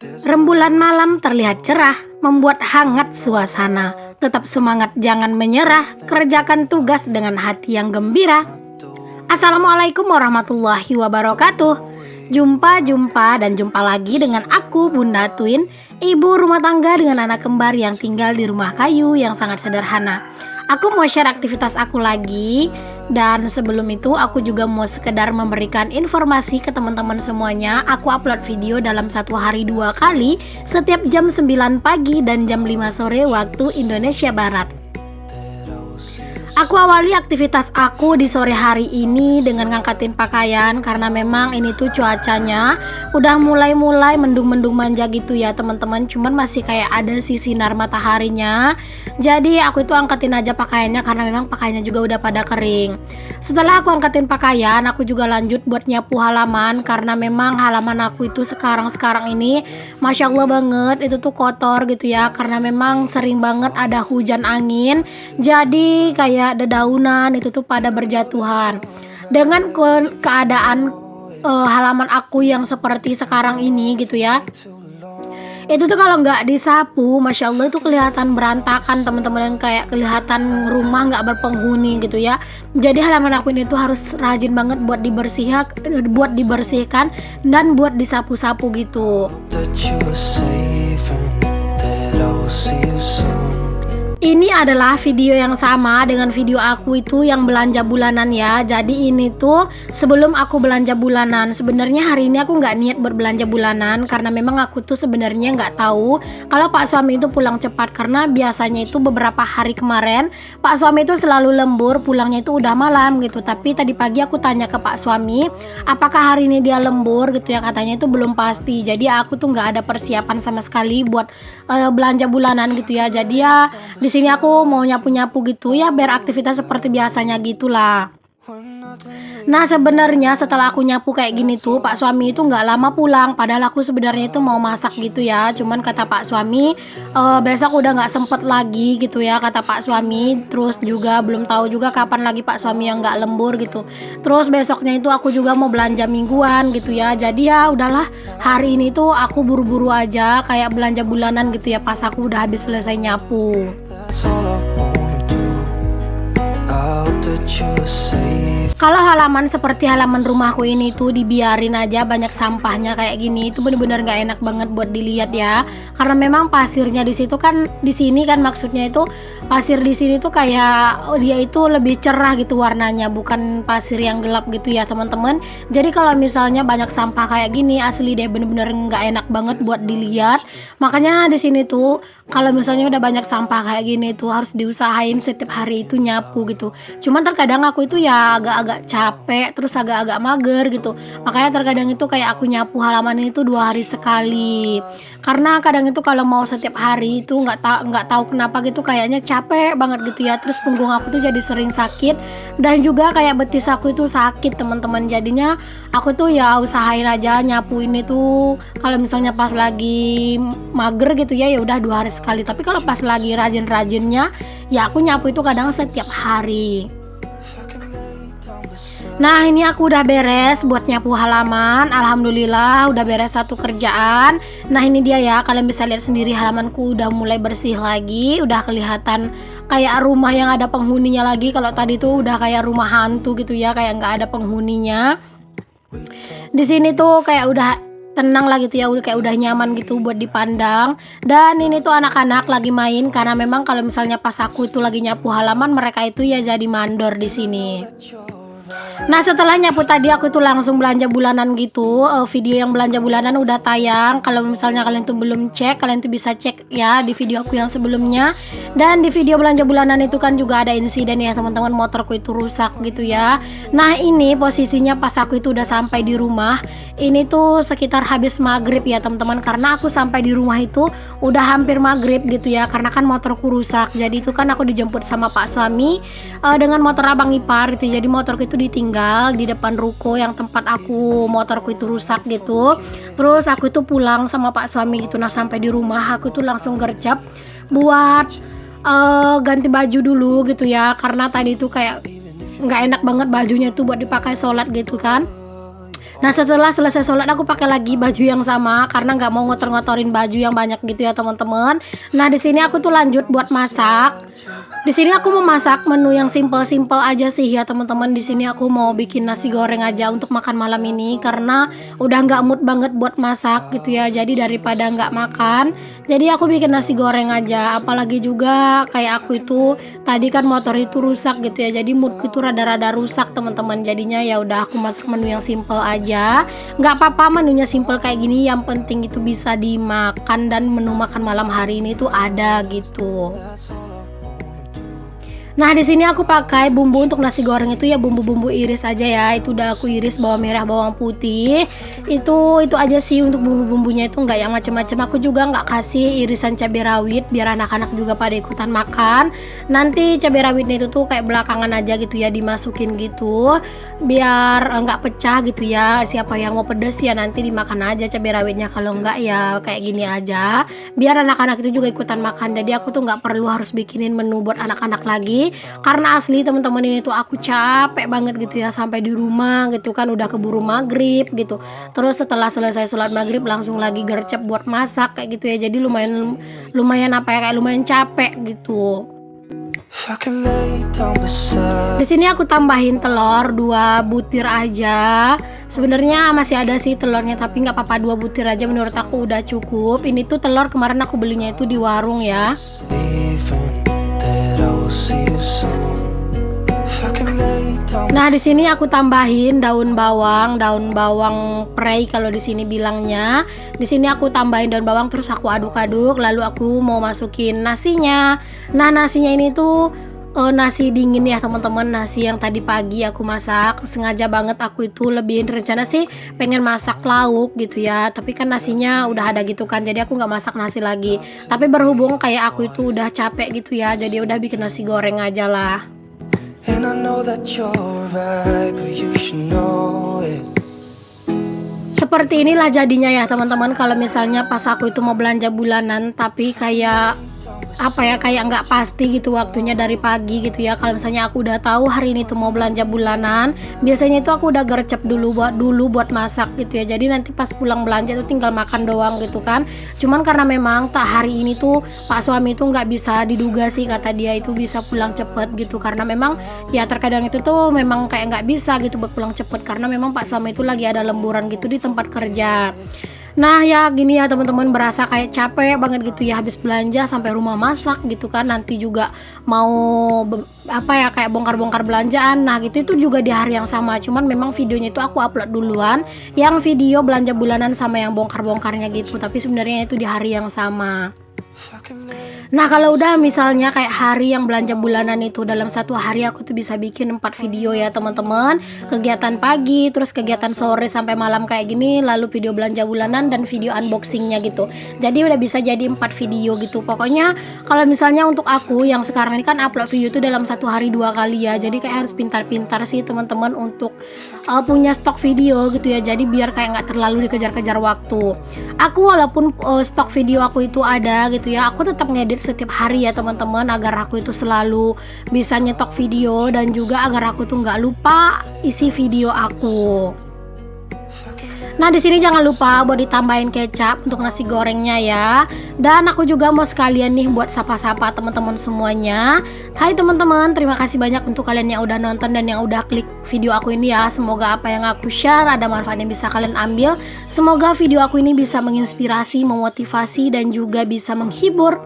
Rembulan malam terlihat cerah, membuat hangat suasana. Tetap semangat, jangan menyerah. Kerjakan tugas dengan hati yang gembira. Assalamualaikum warahmatullahi wabarakatuh. Jumpa lagi dengan aku, Bunda Twin, ibu rumah tangga dengan anak kembar yang tinggal di rumah kayu yang sangat sederhana. Aku mau share aktivitas aku lagi. Dan sebelum itu aku juga mau sekedar memberikan informasi ke teman-teman semuanya. Aku upload video dalam satu hari 2 kali, setiap jam 9 pagi dan jam 5 sore waktu Indonesia Barat. Aku awali aktivitas aku di sore hari ini dengan ngangkatin pakaian, karena memang ini tuh cuacanya udah mulai mendung-mendung manja gitu ya teman-teman. Cuman masih kayak ada sih sinar mataharinya. Jadi aku itu angkatin aja pakaiannya karena memang pakaiannya juga udah pada kering. Setelah aku angkatin pakaian, aku juga lanjut buat nyapu halaman, karena memang halaman aku itu sekarang ini Masya Allah banget itu tuh kotor gitu ya, karena memang sering banget ada hujan angin. Jadi kayak dedaunan itu tuh pada berjatuhan. Dengan keadaan halaman aku yang seperti sekarang ini gitu ya, itu tuh kalau nggak disapu, Masya Allah itu kelihatan berantakan teman-teman, yang kayak kelihatan rumah nggak berpenghuni gitu ya. Jadi halaman aku ini tuh harus rajin banget buat dibersihkan dan buat disapu-sapu gitu. Ini adalah video yang sama dengan video aku itu yang belanja bulanan ya. Jadi ini tuh sebelum aku belanja bulanan. Sebenarnya hari ini aku nggak niat berbelanja bulanan, karena memang aku tuh sebenarnya nggak tahu kalau Pak suami itu pulang cepat. Karena biasanya itu beberapa hari kemarin Pak suami itu selalu lembur, pulangnya itu udah malam gitu. Tapi tadi pagi aku tanya ke Pak suami apakah hari ini dia lembur gitu ya, katanya itu belum pasti. Jadi aku tuh nggak ada persiapan sama sekali buat belanja bulanan gitu ya. Jadi ya di sini aku mau nyapu-nyapu gitu ya, biar aktivitas seperti biasanya gitulah. Nah sebenarnya setelah aku nyapu kayak gini tuh Pak suami itu nggak lama pulang, padahal aku sebenarnya itu mau masak gitu ya. Cuman kata Pak suami besok udah nggak sempet lagi gitu ya, kata Pak suami. Terus juga belum tahu juga kapan lagi Pak suami yang nggak lembur gitu. Terus besoknya itu aku juga mau belanja mingguan gitu ya. Jadi ya udahlah, hari ini tuh aku buru-buru aja kayak belanja bulanan gitu ya, pas aku udah habis selesai nyapu. Kalau halaman seperti halaman rumahku ini tuh dibiarin aja banyak sampahnya kayak gini, itu bener-bener nggak enak banget buat dilihat ya. Karena memang pasirnya di situ kan, di sini kan maksudnya itu pasir di sini tuh kayak dia itu lebih cerah gitu warnanya, bukan pasir yang gelap gitu ya teman-teman. Jadi kalau misalnya banyak sampah kayak gini, asli deh bener-bener nggak enak banget buat dilihat. Makanya di sini tuh kalau misalnya udah banyak sampah kayak gini tuh harus diusahain setiap hari itu nyapu gitu. Cuman terkadang aku itu ya agak-agak capek, terus agak-agak mager gitu. Makanya terkadang itu kayak aku nyapu halaman itu 2 hari sekali. Karena kadang itu kalau mau setiap hari itu nggak tahu kenapa gitu kayaknya capek banget gitu ya. Terus punggung aku tuh jadi sering sakit, dan juga kayak betis aku itu sakit teman-teman. Jadinya aku tuh ya usahain aja nyapu ini tuh kalau misalnya pas lagi mager gitu ya, ya udah 2 hari sekali. Tapi kalau pas lagi rajin-rajinnya ya aku nyapu itu kadang setiap hari. Nah ini aku udah beres buat nyapu halaman. Alhamdulillah udah beres satu kerjaan. Nah ini dia ya, kalian bisa lihat sendiri halamanku udah mulai bersih lagi. Udah kelihatan kayak rumah yang ada penghuninya lagi. Kalau tadi tuh udah kayak rumah hantu gitu ya, kayak nggak ada penghuninya. Di sini tuh kayak udah tenang lah gitu ya, udah nyaman gitu buat dipandang. Dan ini tuh anak-anak lagi main, karena memang kalau misalnya pas aku itu lagi nyapu halaman, mereka itu ya jadi mandor di sini. Nah setelah nyapu tadi aku tuh langsung belanja bulanan gitu. Video yang belanja bulanan udah tayang. Kalau misalnya kalian tuh belum cek, kalian tuh bisa cek ya di video aku yang sebelumnya. Dan di video belanja bulanan itu kan juga ada insiden ya teman-teman, motorku itu rusak gitu ya. Nah ini posisinya pas aku itu udah sampai di rumah. Ini tuh sekitar habis maghrib ya teman-teman, karena aku sampai di rumah itu udah hampir maghrib gitu ya, karena kan motorku rusak. Jadi itu kan aku dijemput sama Pak suami dengan motor abang ipar gitu. Jadi motorku itu ditinggal di depan ruko yang tempat aku motorku itu rusak gitu. Terus aku itu pulang sama Pak suami gitu. Nah sampai di rumah aku tuh langsung gercep buat ganti baju dulu gitu ya, karena tadi itu kayak nggak enak banget bajunya tuh buat dipakai sholat gitu kan. Nah setelah selesai sholat aku pakai lagi baju yang sama karena nggak mau ngotor-ngotorin baju yang banyak gitu ya teman-teman. Nah di sini aku tuh lanjut buat masak. Di sini aku mau masak menu yang simple-simple aja sih ya teman-teman. Di sini aku mau bikin nasi goreng aja untuk makan malam ini karena udah nggak mood banget buat masak gitu ya. Jadi daripada nggak makan, jadi aku bikin nasi goreng aja. Apalagi juga kayak aku itu tadi kan motor itu rusak gitu ya. Jadi moodku itu rada-rada rusak teman-teman. Jadinya ya udah aku masak menu yang simple aja. Nggak apa-apa menunya simple kayak gini. Yang penting itu bisa dimakan dan menu makan malam hari ini tuh ada gitu. Nah di sini aku pakai bumbu untuk nasi goreng itu ya bumbu-bumbu iris aja ya. Itu udah aku iris bawang merah, bawang putih. Itu aja sih untuk bumbu-bumbunya, itu nggak yang macam-macam. Aku juga nggak kasih irisan cabai rawit biar anak-anak juga pada ikutan makan. Nanti cabai rawitnya itu tuh kayak belakangan aja gitu ya dimasukin gitu. Biar nggak pecah gitu ya. Siapa yang mau pedes ya nanti dimakan aja cabai rawitnya. Kalau nggak ya kayak gini aja. Biar anak-anak itu juga ikutan makan. Jadi aku tuh nggak perlu harus bikinin menu buat anak-anak lagi. Karena asli teman-teman ini tuh aku capek banget gitu ya sampai di rumah gitu kan udah keburu maghrib gitu. Terus setelah selesai sholat maghrib langsung lagi gercep buat masak kayak gitu ya. Jadi lumayan apa ya kayak lumayan capek gitu. Di sini aku tambahin telur 2 butir aja. Sebenarnya masih ada sih telurnya tapi nggak apa-apa 2 butir aja menurut aku udah cukup. Ini tuh telur kemarin aku belinya itu di warung ya. Nah di sini aku tambahin daun bawang prei kalau di sini bilangnya. Di sini aku tambahin daun bawang terus aku aduk-aduk lalu aku mau masukin nasinya. Nah nasinya ini tuh nasi dingin ya teman-teman, nasi yang tadi pagi aku masak. Sengaja banget aku itu lebihin, rencana sih pengen masak lauk gitu ya, tapi kan nasinya udah ada gitu kan, jadi aku nggak masak nasi lagi. Tapi berhubung kayak aku itu udah capek gitu ya, jadi udah bikin nasi goreng aja lah. Seperti inilah jadinya ya teman-teman kalau misalnya pas aku itu mau belanja bulanan tapi kayak apa ya kayak nggak pasti gitu waktunya dari pagi gitu ya. Kalau misalnya aku udah tahu hari ini tuh mau belanja bulanan, biasanya itu aku udah gercep dulu buat masak gitu ya. Jadi nanti pas pulang belanja itu tinggal makan doang gitu kan. Cuman karena memang tak hari ini tuh Pak suami itu nggak bisa diduga sih, kata dia itu bisa pulang cepet gitu karena memang ya terkadang itu tuh memang kayak nggak bisa gitu buat pulang cepet karena memang Pak suami itu lagi ada lemburan gitu di tempat kerja. Nah ya gini ya teman-teman, berasa kayak capek banget gitu ya habis belanja sampai rumah masak gitu kan, nanti juga mau apa ya kayak bongkar-bongkar belanjaan. Nah gitu itu juga di hari yang sama, cuman memang videonya itu aku upload duluan yang video belanja bulanan sama yang bongkar-bongkarnya gitu, tapi sebenarnya itu di hari yang sama. Nah kalau udah misalnya kayak hari yang belanja bulanan itu dalam satu hari aku tuh bisa bikin 4 video ya teman-teman. Kegiatan pagi, terus kegiatan sore sampai malam kayak gini, lalu video belanja bulanan dan video unboxingnya gitu. Jadi udah bisa jadi 4 video gitu. Pokoknya kalau misalnya untuk aku yang sekarang ini kan upload video itu dalam satu hari 2 kali ya. Jadi kayak harus pintar-pintar sih teman-teman untuk punya stok video gitu ya. Jadi biar kayak nggak terlalu dikejar-kejar waktu. Aku walaupun stok video aku itu ada gitu ya, aku tetap ngedit setiap hari ya teman-teman agar aku itu selalu bisa nyetok video dan juga agar aku tuh nggak lupa isi video aku. Nah di sini jangan lupa buat ditambahin kecap untuk nasi gorengnya ya. Dan aku juga mau sekalian nih buat sapa-sapa teman-teman semuanya. Hai teman-teman, terima kasih banyak untuk kalian yang udah nonton dan yang udah klik video aku ini ya. Semoga apa yang aku share ada manfaat yang bisa kalian ambil. Semoga video aku ini bisa menginspirasi, memotivasi dan juga bisa menghibur.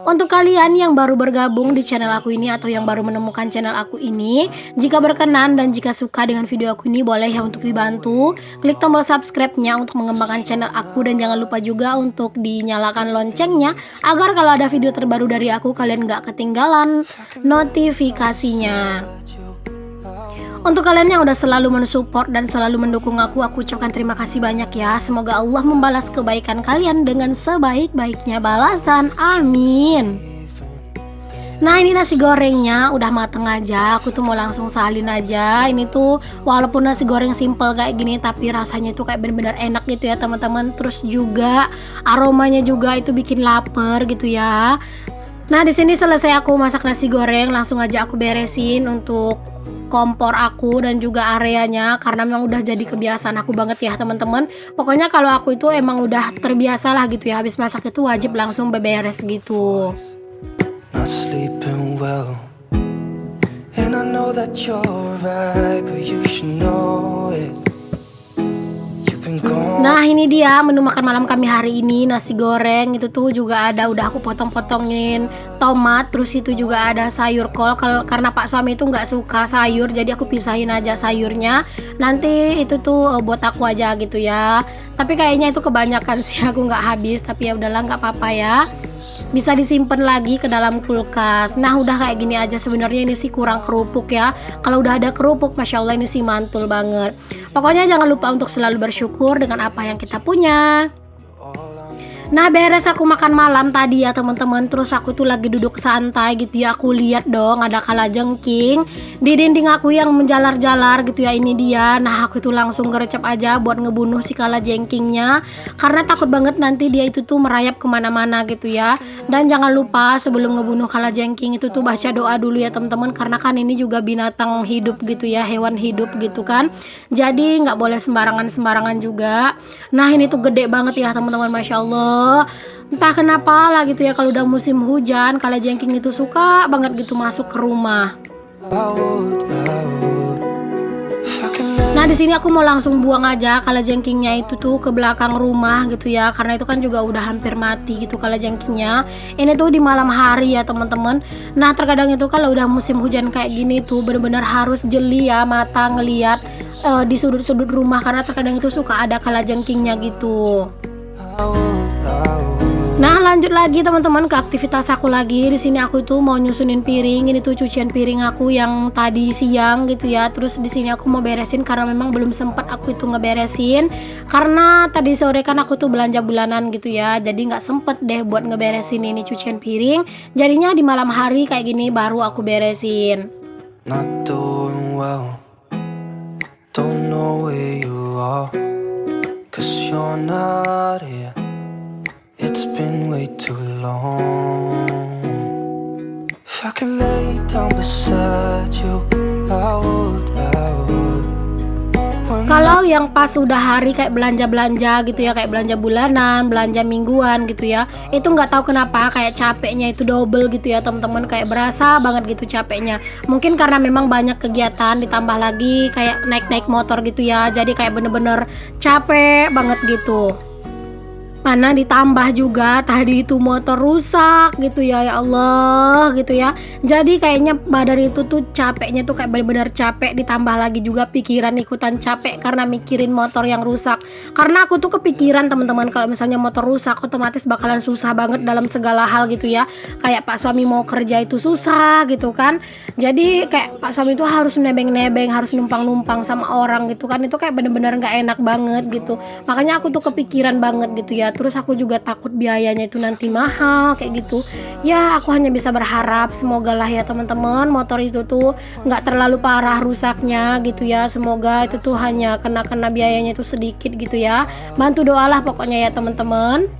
Untuk kalian yang baru bergabung di channel aku ini atau yang baru menemukan channel aku ini, jika berkenan dan jika suka dengan video aku ini, boleh ya untuk dibantu klik tombol subscribe-nya untuk mengembangkan channel aku, dan jangan lupa juga untuk dinyalakan loncengnya agar kalau ada video terbaru dari aku kalian gak ketinggalan notifikasinya. Untuk kalian yang udah selalu mensupport dan selalu mendukung aku ucapkan terima kasih banyak ya. Semoga Allah membalas kebaikan kalian dengan sebaik-baiknya balasan. Amin. Nah ini nasi gorengnya udah mateng aja. Aku tuh mau langsung salin aja. Ini tuh walaupun nasi goreng simple kayak gini, tapi rasanya tuh kayak bener-bener enak gitu ya teman-teman. Terus juga aromanya juga itu bikin lapar gitu ya. Nah di sini selesai aku masak nasi goreng, langsung aja aku beresin untuk kompor aku dan juga areanya, karena memang udah jadi kebiasaan aku banget ya teman-teman. Pokoknya kalau aku itu emang udah terbiasa lah gitu ya, habis masak itu wajib langsung beberes gitu. Not sleeping well, and I know that you're right, but you should know it. You've been gone. Nah ini dia menu makan malam kami hari ini, nasi goreng itu tuh juga ada, udah aku potong-potongin tomat, terus itu juga ada sayur kol. Karena Pak suami itu nggak suka sayur, jadi aku pisahin aja sayurnya. Nanti itu tuh buat aku aja gitu ya. Tapi kayaknya itu kebanyakan sih, aku nggak habis. Tapi ya udahlah, nggak apa-apa ya. Bisa disimpan lagi ke dalam kulkas. Nah udah kayak gini aja sebenarnya, ini sih kurang kerupuk ya. Kalau udah ada kerupuk, masya Allah ini sih mantul banget. Pokoknya jangan lupa untuk selalu bersyukur dengan apa yang kita punya. Nah beres aku makan malam tadi ya teman-teman, terus aku tuh lagi duduk santai gitu ya, aku lihat dong ada kalajengking di dinding aku yang menjalar-jalar gitu ya, ini dia. Nah aku tuh langsung gercep aja buat ngebunuh si kalajengkingnya, karena takut banget nanti dia itu tuh merayap kemana-mana gitu ya. Dan jangan lupa sebelum ngebunuh kalajengking itu tuh baca doa dulu ya teman-teman, karena kan ini juga binatang hidup gitu ya, hewan hidup gitu kan, jadi nggak boleh sembarangan juga. Nah ini tuh gede banget ya teman-teman, masya Allah. Entah kenapa lah gitu ya, kalau udah musim hujan kalajengking itu suka banget gitu masuk ke rumah. Nah di sini aku mau langsung buang aja kalajengkingnya itu tuh ke belakang rumah gitu ya, karena itu kan juga udah hampir mati gitu kalajengkingnya. Ini tuh di malam hari ya teman-teman. Nah terkadang itu kalau udah musim hujan kayak gini tuh bener-bener harus jeli ya mata ngeliat di sudut-sudut rumah, karena terkadang itu suka ada kalajengkingnya gitu. Nah lanjut lagi teman-teman ke aktivitas aku lagi. Di sini aku tuh mau nyusunin piring. Ini tuh cucian piring aku yang tadi siang gitu ya. Terus di sini aku mau beresin karena memang belum sempat aku itu ngeberesin. Karena tadi sore kan aku tuh belanja bulanan gitu ya. Jadi nggak sempet deh buat ngeberesin ini cucian piring. Jadinya di malam hari kayak gini baru aku beresin. Not doing well, don't know where you are, 'cause you're not here. It's been way too long. If I could lay down beside you, I would. Kalau yang pas udah hari kayak belanja-belanja gitu ya, kayak belanja bulanan, belanja mingguan gitu ya, itu nggak tahu kenapa kayak capeknya itu double gitu ya teman-teman, kayak berasa banget gitu capeknya. Mungkin karena memang banyak kegiatan, ditambah lagi kayak naik-naik motor gitu ya, jadi kayak bener-bener capek banget gitu. Mana ditambah juga tadi itu motor rusak gitu ya, ya Allah gitu ya. Jadi kayaknya badan itu tuh capeknya tuh kayak benar-benar capek, ditambah lagi juga pikiran ikutan capek karena mikirin motor yang rusak. Karena aku tuh kepikiran teman-teman, kalau misalnya motor rusak otomatis bakalan susah banget dalam segala hal gitu ya. Kayak Pak suami mau kerja itu susah gitu kan. Jadi kayak Pak suami itu harus nebeng-nebeng, harus numpang-numpang sama orang gitu kan. Itu kayak bener-bener nggak enak banget gitu. Makanya aku tuh kepikiran banget gitu ya. Terus aku juga takut biayanya itu nanti mahal kayak gitu. Ya aku hanya bisa berharap semoga lah ya teman-teman motor itu tuh nggak terlalu parah rusaknya gitu ya. Semoga itu tuh hanya kena biayanya itu sedikit gitu ya. Bantu doalah pokoknya ya teman-teman.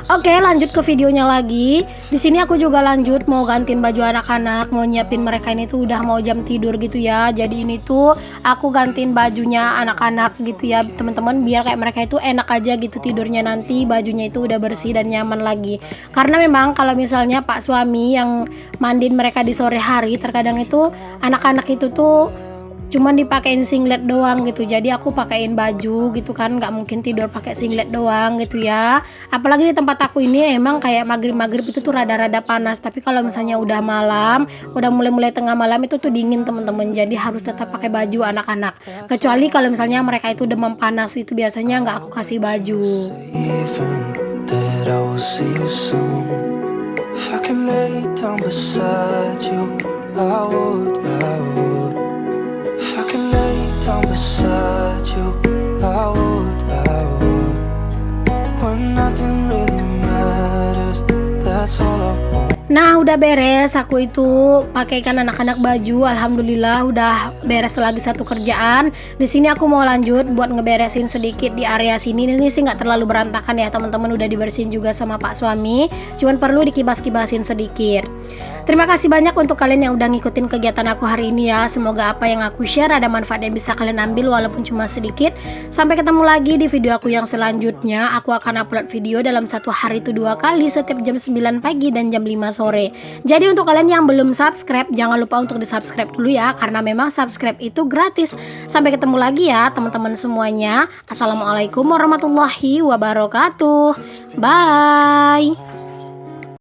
Oke, lanjut ke videonya lagi. Di sini aku juga lanjut mau gantiin baju anak-anak, mau nyiapin mereka ini tuh udah mau jam tidur gitu ya. Jadi ini tuh aku gantiin bajunya anak-anak gitu ya, teman-teman, biar kayak mereka itu enak aja gitu tidurnya, nanti bajunya itu udah bersih dan nyaman lagi. Karena memang kalau misalnya Pak suami yang mandiin mereka di sore hari, terkadang itu anak-anak itu tuh cuman dipakein singlet doang gitu, jadi aku pakein baju gitu kan, nggak mungkin tidur pakai singlet doang gitu ya. Apalagi di tempat aku ini emang kayak maghrib itu tuh rada-rada panas, tapi kalau misalnya udah malam, udah mulai tengah malam itu tuh dingin teman-teman, jadi harus tetap pakai baju anak-anak. Kecuali kalau misalnya mereka itu demam panas, itu biasanya nggak aku kasih baju. Down beside you, I would. When nothing really matters, that's all I want. Nah udah beres, aku itu pakaikan anak-anak baju, alhamdulillah udah beres lagi satu kerjaan. Di sini aku mau lanjut buat ngeberesin sedikit di area sini. Ini sih nggak terlalu berantakan ya teman-teman, udah dibersihin juga sama Pak suami, cuman perlu dikibas-kibasin sedikit. Terima kasih banyak untuk kalian yang udah ngikutin kegiatan aku hari ini ya. Semoga apa yang aku share ada manfaat yang bisa kalian ambil walaupun cuma sedikit. Sampai ketemu lagi di video aku yang selanjutnya. Aku akan upload video dalam satu hari itu 2 kali, setiap jam 9 pagi dan jam 5 sore. Jadi untuk kalian yang belum subscribe, jangan lupa untuk di subscribe dulu ya, karena memang subscribe itu gratis. Sampai ketemu lagi ya teman-teman semuanya. Assalamualaikum warahmatullahi wabarakatuh. Bye.